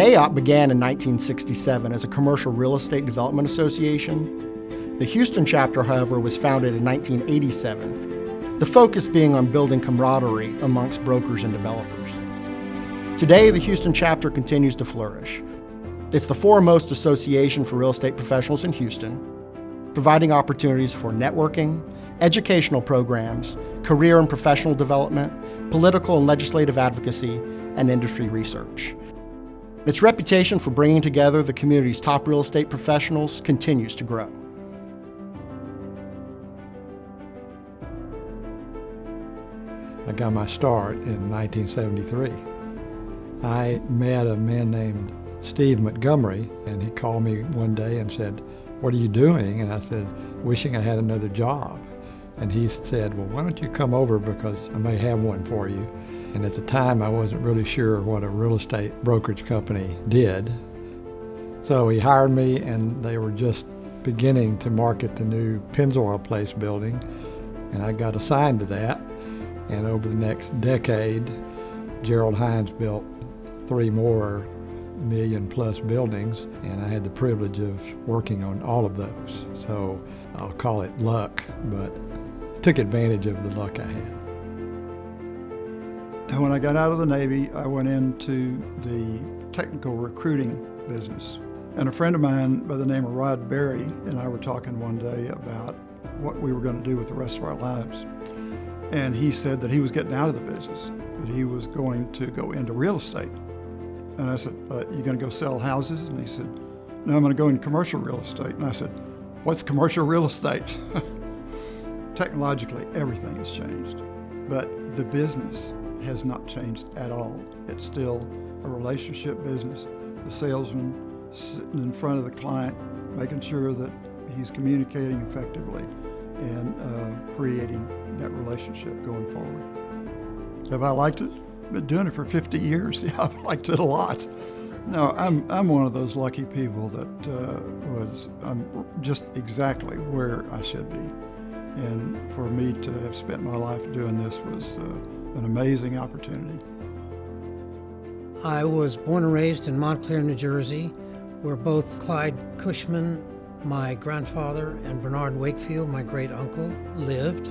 Naiop began in 1967 as a commercial real estate development association. The Houston chapter, however, was founded in 1987, the focus being on building camaraderie amongst brokers and developers. Today, the Houston chapter continues to flourish. It's the foremost association for real estate professionals in Houston, providing opportunities for networking, educational programs, career and professional development, political and legislative advocacy, and industry research. Its reputation for bringing together the community's top real estate professionals continues to grow. I got my start in 1973. I met a man named Steve Montgomery, and he called me one day and said, "What are you doing?" And I said, "Wishing I had another job." And he said, "Well, why don't you come over because I may have one for you." And at the time, I wasn't really sure what a real estate brokerage company did. So he hired me, and they were just beginning to market the new Pennzoil Place building, and I got assigned to that. And over the next decade, Gerald Hines built 3 more million-plus buildings, and I had the privilege of working on all of those. So I'll call it luck, but I took advantage of the luck I had. When I got out of the Navy, I went into the technical recruiting business. And a friend of mine by the name of Rod Berry and I were talking one day about what we were going to do with the rest of our lives. And he said that he was getting out of the business, that he was going to go into real estate. And I said, "You going to go sell houses?" And he said, "No, I'm going to go into commercial real estate." And I said, "What's commercial real estate?" Technologically, everything has changed, but the business has not changed at all. It's still a relationship business. The salesman sitting in front of the client, making sure that he's communicating effectively and creating that relationship going forward. Have I liked it? Been doing it for 50 years. Yeah, I've liked it a lot. No, I'm one of those lucky people that I'm just exactly where I should be. And for me to have spent my life doing this was an amazing opportunity. I was born and raised in Montclair, New Jersey, where both Clyde Cushman, my grandfather, and Bernard Wakefield, my great uncle, lived.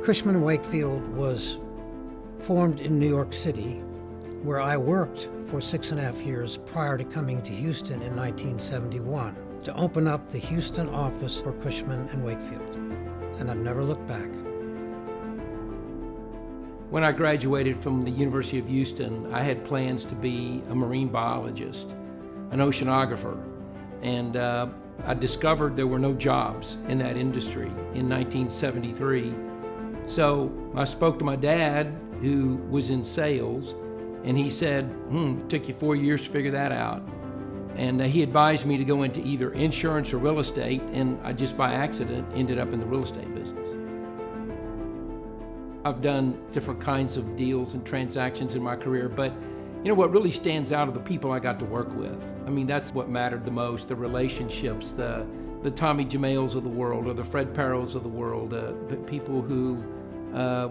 Cushman and Wakefield was formed in New York City, where I worked for 6.5 years prior to coming to Houston in 1971 to open up the Houston office for Cushman and Wakefield. And I've never looked back. When I graduated from the University of Houston, I had plans to be a marine biologist, an oceanographer, and I discovered there were no jobs in that industry in 1973. So I spoke to my dad, who was in sales, and he said, "It took you 4 years to figure that out." And he advised me to go into either insurance or real estate, and I just by accident ended up in the real estate business. I've done different kinds of deals and transactions in my career, but you know what really stands out are the people I got to work with. I mean, that's what mattered the most, the relationships, the Tommy Jamales of the world, or the Fred Parrows of the world, the people who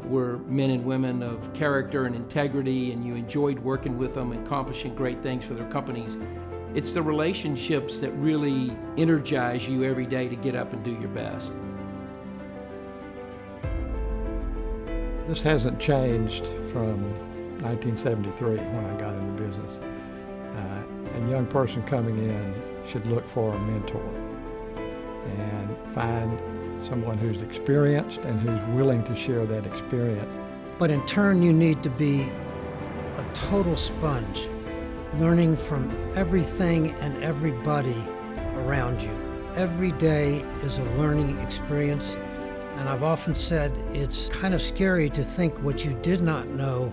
were men and women of character and integrity, and you enjoyed working with them, accomplishing great things for their companies. It's the relationships that really energize you every day to get up and do your best. This hasn't changed from 1973 when I got in the business. A young person coming in should look for a mentor and find someone who's experienced and who's willing to share that experience. But in turn, you need to be a total sponge, learning from everything and everybody around you. Every day is a learning experience, and I've often said it's kind of scary to think what you did not know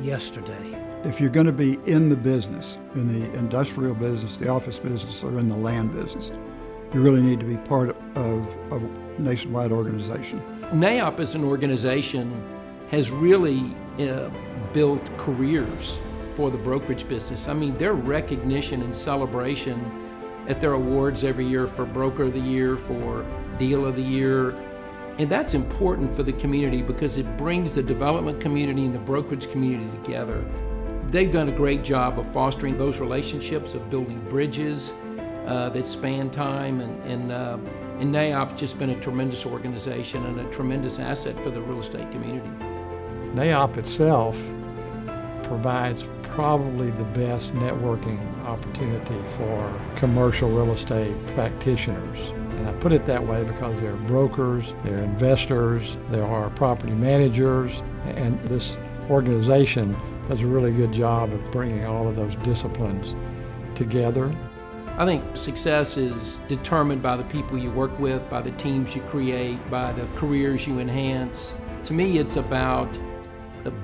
yesterday. If you're going to be in the business, in the industrial business, the office business, or in the land business, you really need to be part of a nationwide organization. Naiop as an organization has really built careers for the brokerage business. I mean, their recognition and celebration at their awards every year for Broker of the Year, for Deal of the Year, and that's important for the community because it brings the development community and the brokerage community together. They've done a great job of fostering those relationships, of building bridges that span time, and Naiop's just been a tremendous organization and a tremendous asset for the real estate community. Naiop itself provides probably the best networking opportunity for commercial real estate practitioners. And I put it that way because there are brokers, there are investors, there are property managers, and this organization does a really good job of bringing all of those disciplines together. I think success is determined by the people you work with, by the teams you create, by the careers you enhance. To me, it's about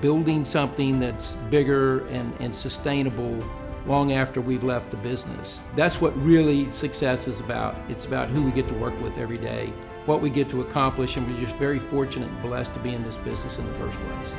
building something that's bigger and sustainable long after we've left the business. That's what really success is about. It's about who we get to work with every day, what we get to accomplish, and we're just very fortunate and blessed to be in this business in the first place.